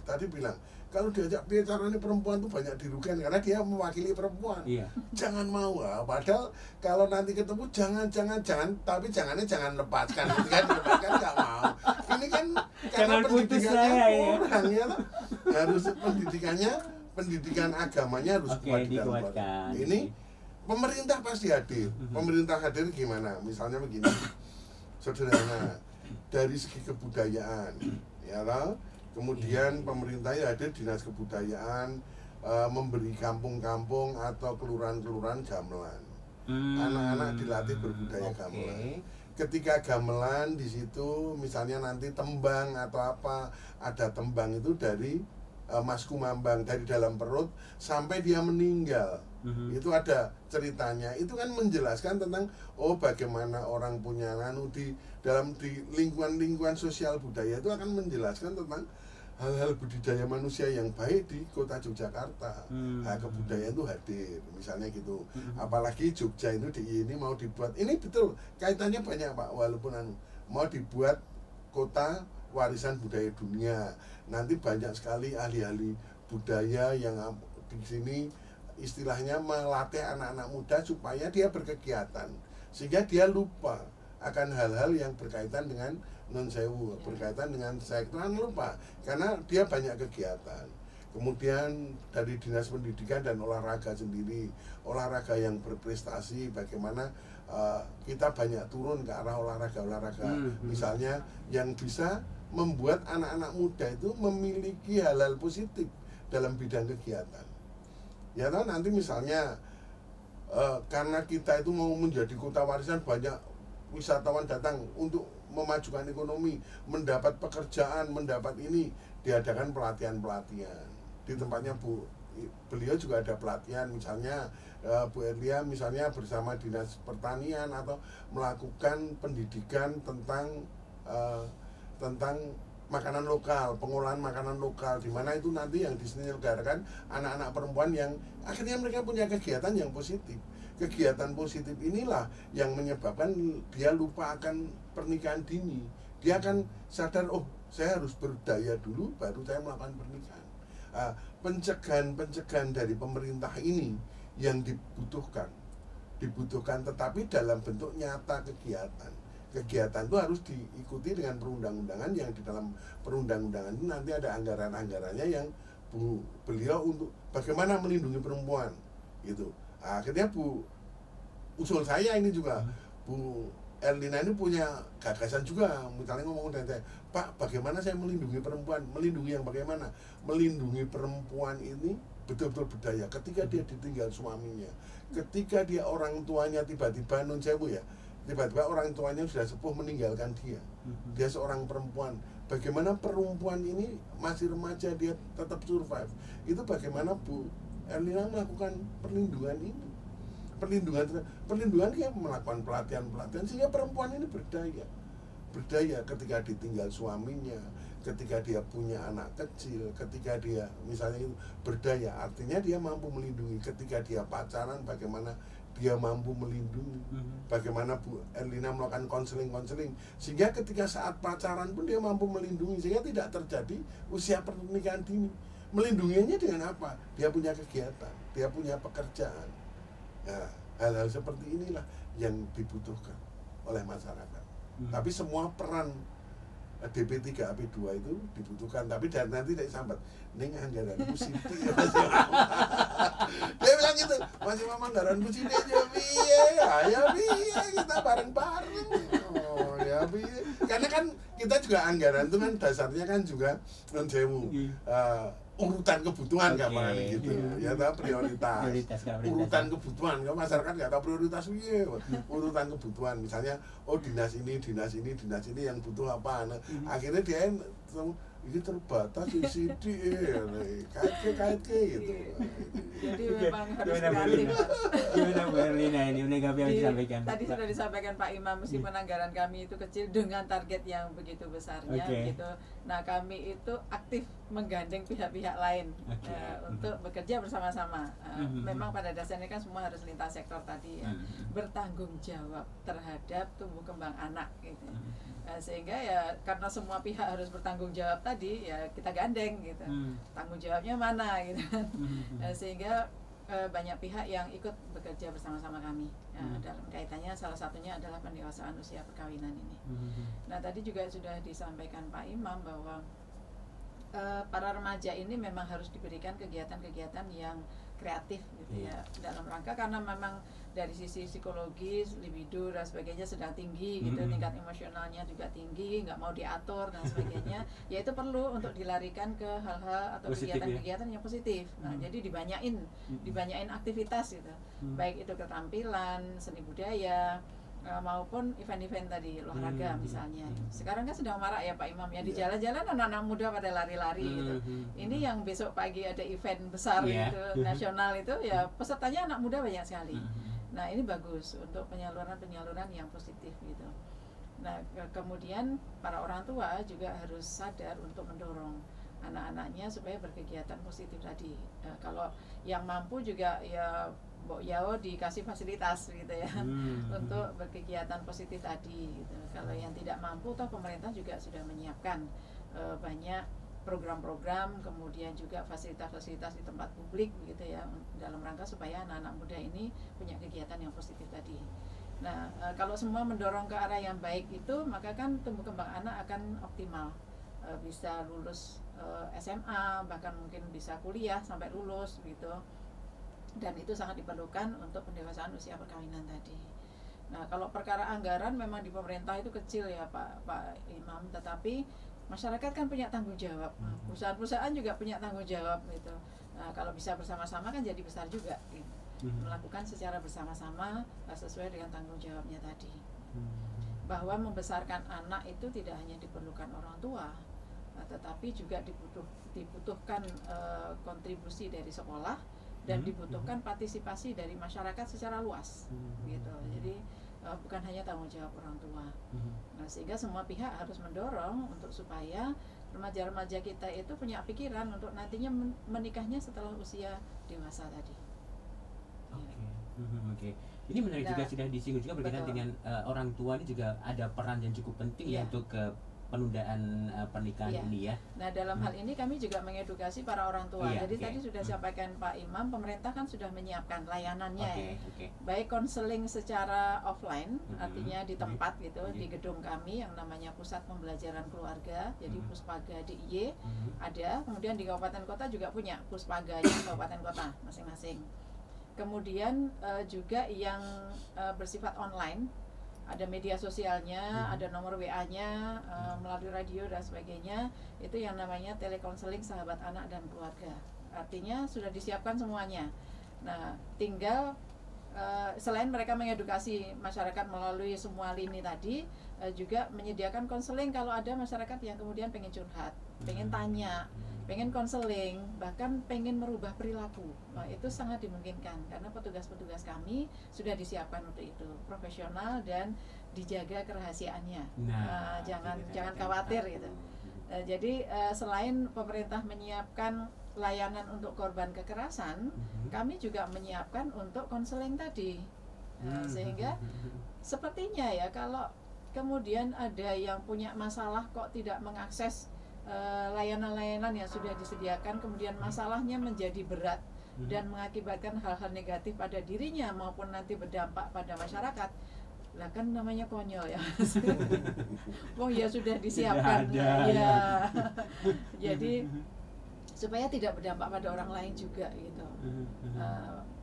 C: tadi bilang kalau diajak bicaranya perempuan tuh banyak dirugikan karena dia mewakili perempuan.
A: Iya.
C: Jangan mau. Padahal kalau nanti ketemu jangan, tapi jangan lepaskan. Gitu kan lepaskan nggak mau. Ini kan karena pendidikannya kurang ya. Harus pendidikan agamanya harus kuat di dalam keluarga. Ini pemerintah pasti hadir. Pemerintah hadir gimana? Misalnya begini, sederhana dari segi kebudayaan, ya lah. Kemudian pemerintah hadir, dinas kebudayaan memberi kampung-kampung atau kelurahan-kelurahan gamelan. Anak-anak dilatih berbudaya gamelan. Ketika gamelan di situ, misalnya nanti tembang atau apa, ada tembang itu dari Mas Kumambang dari dalam perut sampai dia meninggal. Itu ada ceritanya. Itu kan menjelaskan tentang bagaimana orang punya di lingkungan sosial budaya itu akan menjelaskan tentang hal-hal budidaya manusia yang baik di kota Yogyakarta. Nah, kebudayaan itu hadir, misalnya gitu. Apalagi Jogja itu ini mau dibuat, ini betul kaitannya banyak Pak, walaupun mau dibuat kota warisan budaya dunia. Nanti banyak sekali ahli-ahli budaya yang di sini istilahnya melatih anak-anak muda supaya dia berkegiatan, sehingga dia lupa akan hal-hal yang berkaitan dengan non sewu, berkaitan dengan sektoran, lupa karena dia banyak kegiatan. Kemudian dari dinas pendidikan dan olahraga sendiri, olahraga yang berprestasi, bagaimana kita banyak turun ke arah olahraga misalnya yang bisa membuat anak-anak muda itu memiliki hal-hal positif dalam bidang kegiatan. Ya kan nanti misalnya karena kita itu mau menjadi kota warisan, banyak wisatawan datang untuk memajukan ekonomi, mendapat pekerjaan, mendapat ini, diadakan pelatihan-pelatihan. Di tempatnya beliau juga ada pelatihan, misalnya Bu Erlia misalnya bersama Dinas Pertanian atau melakukan pendidikan tentang makanan lokal, pengolahan makanan lokal, di mana itu nanti yang diselenggarakan anak-anak perempuan yang akhirnya mereka punya kegiatan yang positif. Kegiatan positif inilah yang menyebabkan dia lupa akan pernikahan dini. Dia akan sadar, saya harus berdaya dulu baru saya melakukan pernikahan. Pencegahan dari pemerintah ini yang dibutuhkan, tetapi dalam bentuk nyata kegiatan. Kegiatan itu harus diikuti dengan perundang-undangan, yang di dalam perundang-undangan itu nanti ada anggaran-anggarannya yang beliau untuk bagaimana melindungi perempuan gitu. Akhirnya usul saya ini juga, Bu Erlina ini punya gagasan juga, misalnya ngomong dengan saya, Pak, bagaimana saya melindungi perempuan? Melindungi yang bagaimana? Melindungi perempuan ini betul-betul berdaya ketika dia ditinggal suaminya, ketika dia orang tuanya tiba-tiba tiba-tiba orang tuanya sudah sepuh meninggalkan dia. Dia seorang perempuan. Bagaimana perempuan ini masih remaja dia tetap survive? Itu bagaimana Bu Erlina melakukan perlindungan ini? Perlindungan dia melakukan pelatihan sehingga perempuan ini berdaya ketika ditinggal suaminya, ketika dia punya anak kecil, ketika dia misalnya itu berdaya, artinya dia mampu melindungi. Ketika dia pacaran, bagaimana dia mampu melindungi, bagaimana Bu Erlina melakukan konseling sehingga ketika saat pacaran pun dia mampu melindungi, sehingga tidak terjadi usia pernikahan dini. Melindunginya dengan apa? Dia punya kegiatan, dia punya pekerjaan. Ya, hal-hal seperti inilah yang dibutuhkan oleh masyarakat. Tapi semua peran DP3 AP2 itu dibutuhkan, tapi nanti tidak sambat ning anggaranku sithik ya Mas. Dia bilang gitu, masih mama anggaranku sithik aja piye ya piye kita bareng-bareng. Ya piye. Karena kan kita juga anggaran itu kan dasarnya kan juga non sewu. Urutan kebutuhan gampang gitu. Ya tahu prioritas. Urutan kebutuhan, kalau masyarakat nggak tahu prioritas piye. Urutan kebutuhan, misalnya dinas ini yang butuh apa. Nah, akhirnya dia ini terbatas isi kait gitu.
B: Jadi memang harus kreatif.
A: Gimana Bu Erlina ini menanggapi yang disampaikan?
B: Tadi sudah disampaikan Pak Imam, meskipun anggaran kami itu kecil dengan target yang begitu besarnya gitu. Nah, kami itu aktif menggandeng pihak-pihak lain
A: Oke.
B: untuk bekerja bersama-sama.
A: Mhm.
B: Memang pada dasarnya kan semua harus lintas sektor tadi ya, bertanggung jawab terhadap tumbuh kembang anak gitu. Sehingga ya karena semua pihak harus bertanggung jawab tadi ya kita gandeng gitu. Tanggung jawabnya mana gitu kan. Sehingga banyak pihak yang ikut bekerja bersama-sama kami dalam kaitannya, salah satunya adalah pendewasaan usia perkawinan ini. Nah tadi juga sudah disampaikan Pak Imam bahwa para remaja ini memang harus diberikan kegiatan-kegiatan yang kreatif gitu ya, dalam rangka karena memang dari sisi psikologis, libido dan sebagainya sedang tinggi gitu, tingkat emosionalnya juga tinggi, nggak mau diatur dan sebagainya, ya itu perlu untuk dilarikan ke hal-hal atau kegiatan-kegiatan yang positif. Nah jadi dibanyain aktivitas gitu, baik itu keterampilan, seni budaya, maupun event-event tadi, olahraga misalnya. Sekarang kan sedang marak ya Pak Imam ya, di jalan-jalan anak-anak muda pada lari-lari gitu. Ini yang besok pagi ada event besar gitu, nasional itu ya pesertanya anak muda banyak sekali. Nah ini bagus untuk penyaluran-penyaluran yang positif gitu. Nah kemudian para orang tua juga harus sadar untuk mendorong anak-anaknya supaya berkegiatan positif tadi. Kalau yang mampu juga ya Mbok Yao dikasih fasilitas gitu ya untuk berkegiatan positif tadi gitu. Kalau yang tidak mampu, toh pemerintah juga sudah menyiapkan banyak program-program, kemudian juga fasilitas-fasilitas di tempat publik gitu ya, dalam rangka supaya anak-anak muda ini punya kegiatan yang positif tadi. Nah kalau semua mendorong ke arah yang baik itu, maka kan tumbuh kembang anak akan optimal, bisa lulus SMA, bahkan mungkin bisa kuliah sampai lulus gitu. Dan itu sangat diperlukan untuk pendewasaan usia perkawinan tadi. Nah kalau perkara anggaran memang di pemerintah itu kecil ya Pak Imam, tetapi masyarakat kan punya tanggung jawab, perusahaan-perusahaan juga punya tanggung jawab gitu. Nah kalau bisa bersama-sama kan jadi besar juga gitu. Melakukan secara bersama-sama sesuai dengan tanggung jawabnya tadi. Bahwa membesarkan anak itu tidak hanya diperlukan orang tua, tetapi juga dibutuhkan kontribusi dari sekolah, dan dibutuhkan partisipasi dari masyarakat secara luas gitu. Jadi bukan hanya tanggung jawab orang tua. Nah sehingga semua pihak harus mendorong untuk supaya remaja-remaja kita itu punya pikiran untuk nantinya menikahnya setelah usia dewasa tadi.
A: Oke. Ini menarik juga, sudah disinggung juga berkaitan dengan orang tua ini juga ada peran yang cukup penting ya untuk penundaan pernikahan ini ya.
B: Nah dalam hal ini kami juga mengedukasi para orang tua. Jadi tadi sudah sampaikan Pak Imam, pemerintah kan sudah menyiapkan layanannya baik konseling secara offline, artinya di tempat gitu, di gedung kami yang namanya Pusat Pembelajaran Keluarga, jadi Puspaga DIY ada, kemudian di kabupaten kota juga punya Puspaganya kabupaten kota masing-masing. Kemudian juga yang bersifat online, ada media sosialnya, ada nomor WA-nya, melalui radio dan sebagainya. Itu yang namanya telekonseling sahabat anak dan keluarga. Artinya sudah disiapkan semuanya. Nah, tinggal selain mereka mengedukasi masyarakat melalui semua lini tadi, juga menyediakan konseling kalau ada masyarakat yang kemudian pengen curhat, pengen tanya, pengen konseling, bahkan pengen merubah perilaku. Nah, itu sangat dimungkinkan karena petugas-petugas kami sudah disiapkan untuk itu, profesional dan dijaga kerahasiaannya. Jangan khawatir gitu. Jadi selain pemerintah menyiapkan layanan untuk korban kekerasan, kami juga menyiapkan untuk konseling tadi. Sehingga sepertinya ya kalau kemudian ada yang punya masalah kok tidak mengakses layanan-layanan yang sudah disediakan, kemudian masalahnya menjadi berat dan mengakibatkan hal-hal negatif pada dirinya maupun nanti berdampak pada masyarakat, lah kan namanya konyol ya. Wong ya sudah disiapkan ya. Jadi supaya tidak berdampak pada orang lain juga gitu.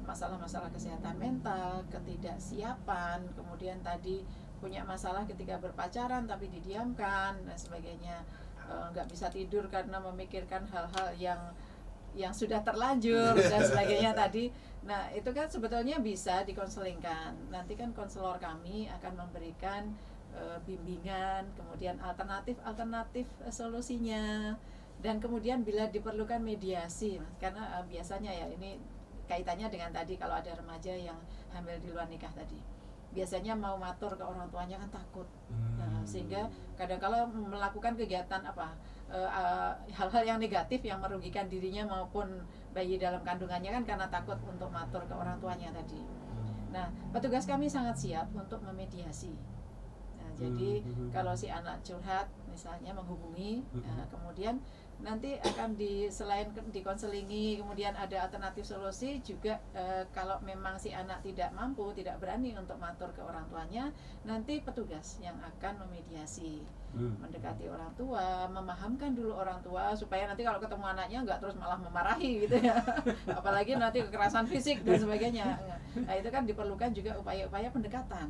B: Masalah-masalah kesehatan mental, ketidaksiapan, kemudian tadi punya masalah ketika berpacaran tapi didiamkan dan sebagainya, nggak bisa tidur karena memikirkan hal-hal yang sudah terlanjur dan sebagainya tadi. Nah itu kan sebetulnya bisa dikonselingkan. Nanti kan konselor kami akan memberikan bimbingan, kemudian alternatif solusinya, dan kemudian bila diperlukan mediasi, karena biasanya ya ini kaitannya dengan tadi kalau ada remaja yang hamil di luar nikah tadi. biasanya mau matur ke orang tuanya kan takut. Nah, sehingga kadang-kala melakukan kegiatan hal-hal yang negatif yang merugikan dirinya maupun bayi dalam kandungannya kan karena takut untuk matur ke orang tuanya tadi. Nah, petugas kami sangat siap untuk memediasi. Nah, jadi kalau si anak curhat misalnya menghubungi, kemudian nanti akan selain dikonselingi, kemudian ada alternatif solusi juga. Kalau memang si anak tidak mampu, tidak berani untuk matur ke orang tuanya, nanti petugas yang akan memediasi, mendekati orang tua, memahamkan dulu orang tua supaya nanti kalau ketemu anaknya nggak terus malah memarahi gitu ya. Apalagi nanti kekerasan fisik dan sebagainya. Nah, itu kan diperlukan juga upaya-upaya pendekatan,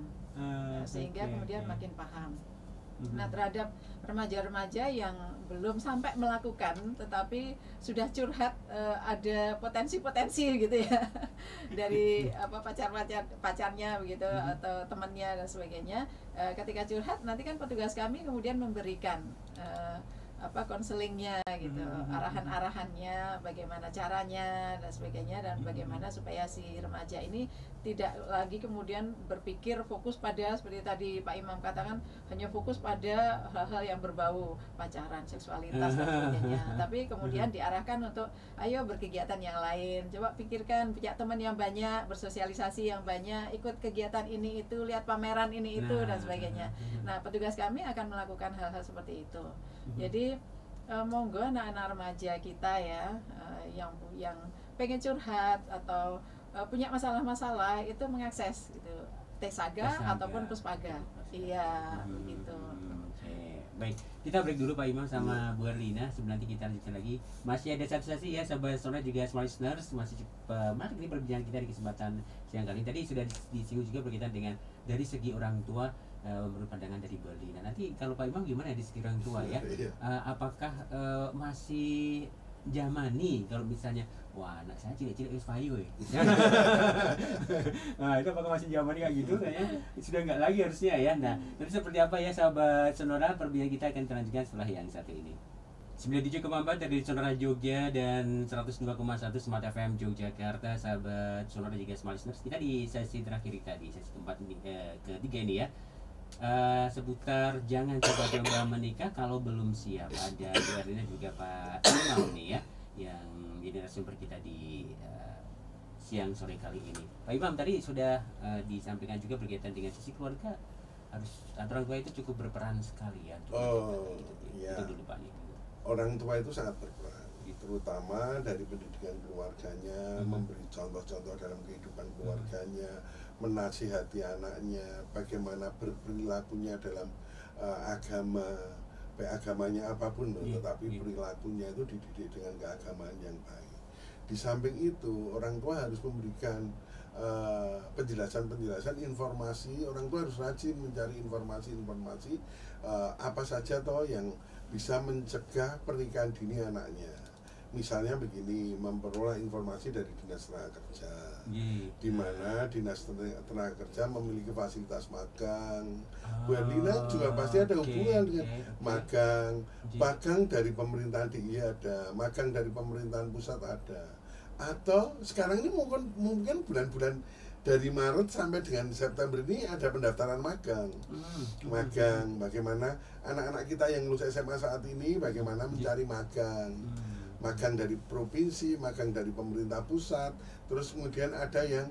B: sehingga kemudian makin paham. Nah, terhadap remaja-remaja yang belum sampai melakukan tetapi sudah curhat, ada potensi-potensi gitu ya dari pacarnya begitu atau temannya dan sebagainya. Ketika curhat nanti kan petugas kami kemudian memberikan konselingnya gitu, arahan-arahannya, bagaimana caranya dan sebagainya, dan bagaimana supaya si remaja ini tidak lagi kemudian berpikir fokus pada seperti tadi Pak Imam katakan hanya fokus pada hal-hal yang berbau pacaran, seksualitas dan sebagainya, tapi kemudian diarahkan untuk ayo berkegiatan yang lain, coba pikirkan punya teman yang banyak, bersosialisasi yang banyak, ikut kegiatan ini itu, lihat pameran ini itu dan sebagainya. Nah, petugas kami akan melakukan hal-hal seperti itu. Jadi monggo anak-anak remaja kita ya, yang pengen curhat atau punya masalah-masalah itu mengakses gitu Tesaga ataupun Puspaga. Iya, begitu.
A: Baik, kita break dulu Pak Imam sama Bu Erlina. Sebelum nanti kita lanjutkan lagi. Masih ada satu sesi ya, sahabat Sonora juga smart listeners. Masih mari kita berbincang kita di kesempatan siang kali ini. Tadi sudah disinggung juga berkaitan dengan dari segi orang tua, menurut pandangan dari Bu Erlina. Nanti kalau Pak Imam gimana di segi orang tua ya? Apakah masih zamani kalau misalnya wah anak saya cilik-cilik wis payu ya. Nah, itu apakah masih zamani kayak gitu kayaknya sudah enggak lagi harusnya ya. Nah, nanti seperti apa ya sahabat Sonora, perbincangan kita akan terlanjutkan setelah yang satu ini. 97,4 dari Sonora Jogja dan 102,1 Smart FM Yogyakarta. Sahabat Sonora juga Smart Listeners, kita di sesi terakhir tadi, sesi keempat ketiga ini ya. Seputar jangan coba-coba menikah kalau belum siap. Ada Bu Erlina juga Pak Imam nih ya, yang jadi narasumber kita di siang sore kali ini. Pak Imam tadi sudah disampaikan juga berkaitan dengan sisi keluarga, harus orang tua itu cukup berperan sekali ya.
C: Iya.
A: Itu dulu Pak.
C: Orang tua itu sangat berperan, terutama dari pendidikan keluarganya, memberi contoh-contoh dalam kehidupan keluarganya, menasihati anaknya, bagaimana berperilakunya dalam agama, agamanya apapun loh, tetapi perilakunya itu dididik dengan keagamaan yang baik. Di samping itu, orang tua harus memberikan penjelasan-penjelasan, informasi. Orang tua harus rajin mencari informasi-informasi apa saja toh yang bisa mencegah pernikahan dini anaknya. Misalnya begini, memperoleh informasi dari Dinas Tenaga Kerja, di mana Dinas Tenaga Kerja memiliki fasilitas magang. Bu Erlina juga pasti ada hubungan dengan magang. Magang dari pemerintahan DIY ada, magang dari pemerintahan pusat ada. Atau sekarang ini mungkin bulan-bulan dari Maret sampai dengan September ini ada pendaftaran magang. Magang, bagaimana anak-anak kita yang lulus SMA saat ini bagaimana mencari magang. Magang dari provinsi, magang dari pemerintah pusat, terus kemudian ada yang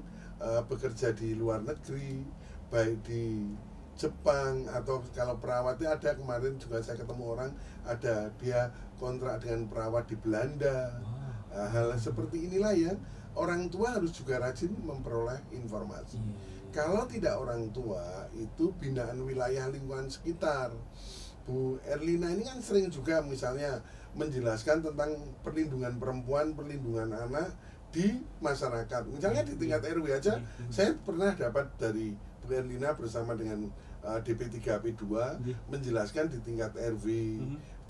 C: bekerja di luar negeri, baik di Jepang atau kalau perawatnya ada, kemarin juga saya ketemu orang ada dia kontrak dengan perawat di Belanda. Hal seperti inilah yang orang tua harus juga rajin memperoleh informasi. Kalau tidak orang tua, itu binaan wilayah lingkungan sekitar. Bu Erlina ini kan sering juga misalnya menjelaskan tentang perlindungan perempuan, perlindungan anak di masyarakat. Misalnya di tingkat RW aja, saya pernah dapat dari Bu Erlina bersama dengan DP3P2 menjelaskan di tingkat RW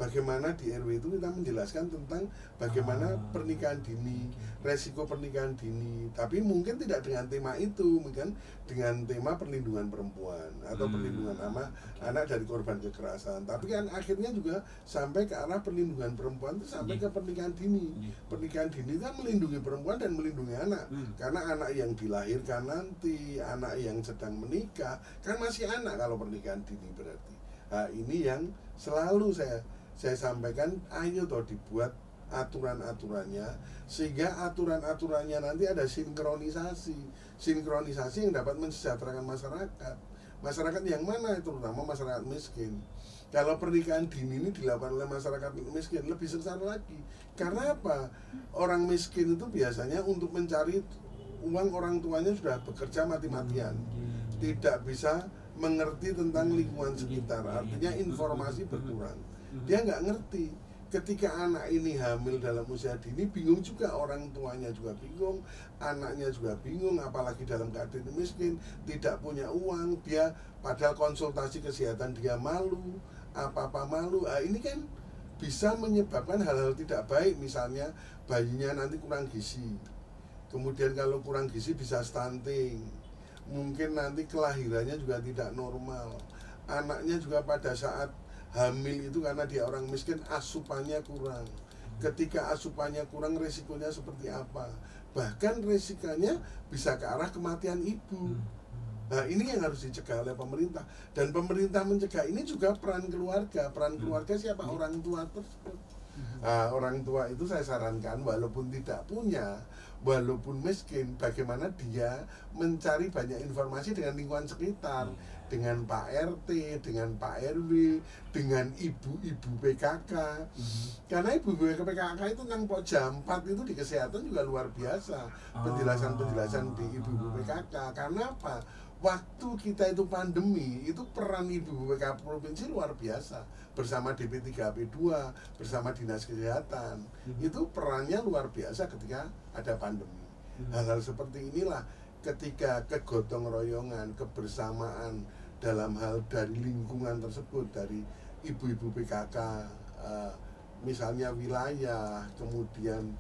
C: bagaimana di RW itu kita menjelaskan tentang bagaimana pernikahan dini, resiko pernikahan dini, tapi mungkin tidak dengan tema itu, mungkin dengan tema perlindungan perempuan atau perlindungan anak dari korban kekerasan. Tapi kan akhirnya juga sampai ke arah perlindungan perempuan itu sampai ke pernikahan dini. Pernikahan dini kan melindungi perempuan dan melindungi anak, karena anak yang dilahirkan nanti, anak yang sedang menikah kan masih anak kalau pernikahan dini berarti. Nah, ini yang selalu saya sampaikan, ayo toh dibuat aturan-aturannya sehingga aturan-aturannya nanti ada sinkronisasi yang dapat mensejahterakan masyarakat yang mana, terutama masyarakat miskin. Kalau pernikahan dini ini dilakukan oleh masyarakat miskin lebih sengsara lagi. Karena apa? Orang miskin itu biasanya untuk mencari uang, orang tuanya sudah bekerja mati-matian, tidak bisa mengerti tentang lingkungan sekitar, artinya informasi berkurang. Dia nggak ngerti. Ketika anak ini hamil dalam usia dini, bingung juga, orang tuanya juga bingung, anaknya juga bingung, apalagi dalam keadaan miskin, tidak punya uang, dia padahal konsultasi kesehatan dia malu, apa-apa malu. Nah, ini kan bisa menyebabkan hal-hal tidak baik, misalnya bayinya nanti kurang gizi, kemudian kalau kurang gizi bisa stunting, mungkin nanti kelahirannya juga tidak normal, anaknya juga pada saat hamil itu karena dia orang miskin asupannya kurang. Ketika asupannya kurang, resikonya seperti apa? Bahkan resikonya bisa ke arah kematian ibu. Nah, ini yang harus dicegah oleh pemerintah, dan pemerintah mencegah ini juga peran keluarga. Peran keluarga siapa? Orang tua tersebut. Nah, orang tua itu saya sarankan walaupun tidak punya, walaupun miskin, bagaimana dia mencari banyak informasi dengan lingkungan sekitar, dengan Pak RT, dengan Pak RW, dengan ibu-ibu PKK. Karena ibu-ibu PKK itu nang Pojam 4 itu di kesehatan juga luar biasa. Penjelasan-penjelasan di ibu-ibu PKK. Karena apa? Waktu kita itu pandemi, itu peran ibu-ibu PKK provinsi luar biasa. Bersama DP3AP2, bersama Dinas Kesehatan. Itu perannya luar biasa ketika ada pandemi. Hal-hal seperti inilah, ketika kegotong royongan, kebersamaan dalam hal dari lingkungan tersebut, dari ibu-ibu PKK, misalnya wilayah, kemudian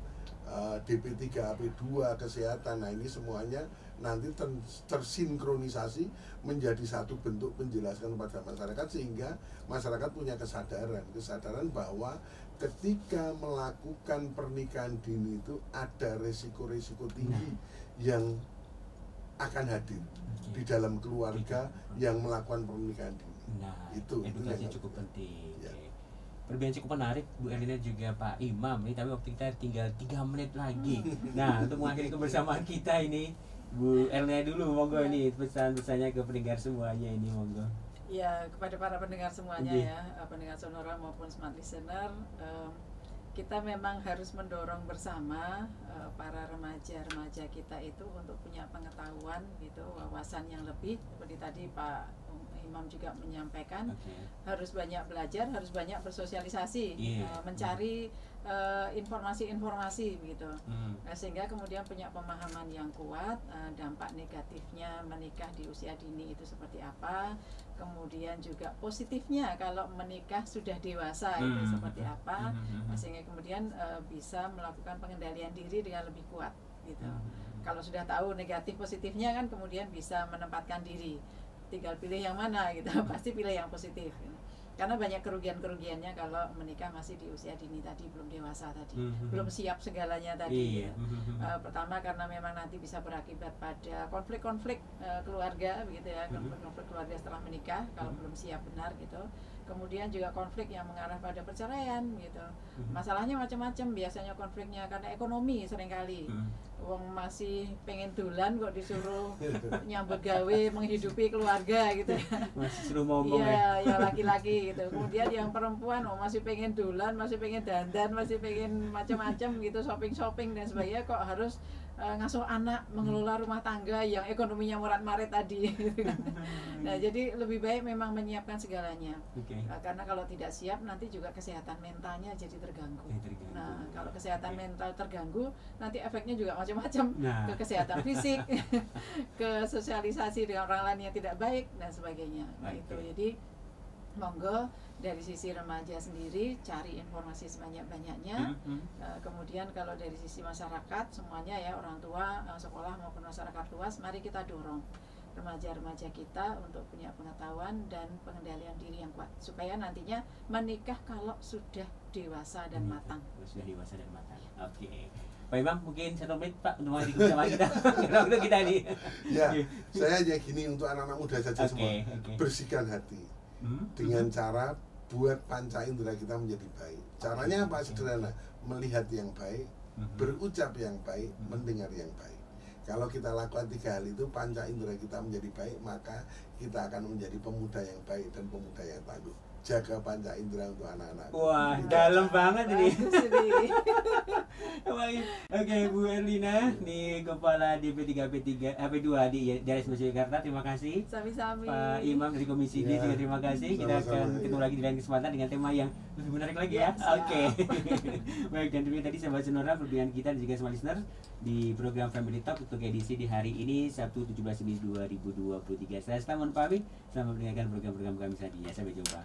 C: DP3AP2, kesehatan. Nah, ini semuanya nanti tersinkronisasi menjadi satu bentuk penjelasan kepada masyarakat, sehingga masyarakat punya kesadaran bahwa ketika melakukan pernikahan dini itu ada resiko-resiko tinggi yang akan hadir di dalam keluarga yang melakukan pernikahan dini.
A: Nah,
C: itu
A: edukasi cukup penting.
C: Ya.
A: Perbincangan cukup menarik Bu Erlina juga Pak Imam ini, tapi waktu kita tinggal 3 menit lagi. Nah, untuk mengakhiri kebersamaan kita ini, Bu Erlina dulu monggo ini pesan-pesannya ke pendengar semuanya ini, monggo.
B: Ya, kepada para pendengar semuanya ya, pendengar Sonora maupun smart listener, kita memang harus mendorong bersama para remaja-remaja kita itu untuk punya pengetahuan gitu, wawasan yang lebih, seperti tadi Pak Imam juga menyampaikan, harus banyak belajar, harus banyak bersosialisasi, mencari informasi-informasi gitu, sehingga kemudian punya pemahaman yang kuat, dampak negatifnya menikah di usia dini itu seperti apa, kemudian juga positifnya kalau menikah sudah dewasa itu seperti apa, sehingga kemudian bisa melakukan pengendalian diri dengan lebih kuat gitu. Kalau sudah tahu negatif positifnya kan kemudian bisa menempatkan diri, tinggal pilih yang mana gitu, pasti pilih yang positif gitu. Karena banyak kerugian-kerugiannya kalau menikah masih di usia dini tadi, belum dewasa tadi, belum siap segalanya tadi. Pertama karena memang nanti bisa berakibat pada konflik-konflik keluarga begitu ya, konflik keluarga setelah menikah kalau belum siap benar gitu. Kemudian juga konflik yang mengarah pada perceraian gitu. Masalahnya macam-macam, biasanya konfliknya karena ekonomi seringkali. Wong masih pengen dolan kok disuruh nyambut gawe menghidupi keluarga gitu.
A: Masih suruh ngomong
B: ya laki-laki gitu. Kemudian yang perempuan masih pengen dolan, masih pengen dandan, masih pengen macam-macam gitu, shopping-shopping dan sebagainya, kok harus ngasuh anak, mengelola rumah tangga yang ekonominya morat-marit tadi gitu kan. Nah, jadi lebih baik memang menyiapkan segalanya. Karena kalau tidak siap nanti juga kesehatan mentalnya jadi terganggu. Nah, kalau kesehatan mental terganggu, nanti efeknya juga macam-macam, ke kesehatan fisik, ke sosialisasi dengan orang lain yang tidak baik dan sebagainya. Nah, itu jadi monggo dari sisi remaja sendiri cari informasi sebanyak-banyaknya. Kemudian kalau dari sisi masyarakat semuanya ya, orang tua, sekolah maupun masyarakat luas, mari kita dorong remaja-remaja kita untuk punya pengetahuan dan pengendalian diri yang kuat supaya nantinya menikah kalau sudah dewasa dan matang.
A: Sudah dewasa dan matang. Oke. Pak Imam, mungkin 1 menit Pak untuk mengikuti sama kita. Waktu kita nih.
C: Ya, saya aja gini untuk anak-anak muda saja semua. Bersihkan hati dengan cara buat panca indera kita menjadi baik. Caranya apa? Sederhana, melihat yang baik, berucap yang baik, mendengar yang baik. Kalau kita lakukan 3 hal itu, panca indera kita menjadi baik, maka kita akan menjadi pemuda yang baik dan pemuda yang tangguh. Jaga panca indera untuk anak-anak.
A: Wah, dalam banget ini. Oke, Bu Erlina, nih Kepala DP3P2 di Daerah Istimewa Yogyakarta, terima kasih.
B: Sami-sami.
A: Pak Imam dari Komisi D juga terima kasih. Kita akan ketemu lagi di lain kesempatan dengan tema yang lebih menarik lagi ya. Oke. Baik, dan demikian tadi sahabat Sonora perbincangan kita dan juga semua listener di program Family Talk untuk edisi di hari ini Sabtu 17 Juni 2023. Saya Selamat pamit, selamat mendengarkan program-program kami selanjutnya. Sampai jumpa.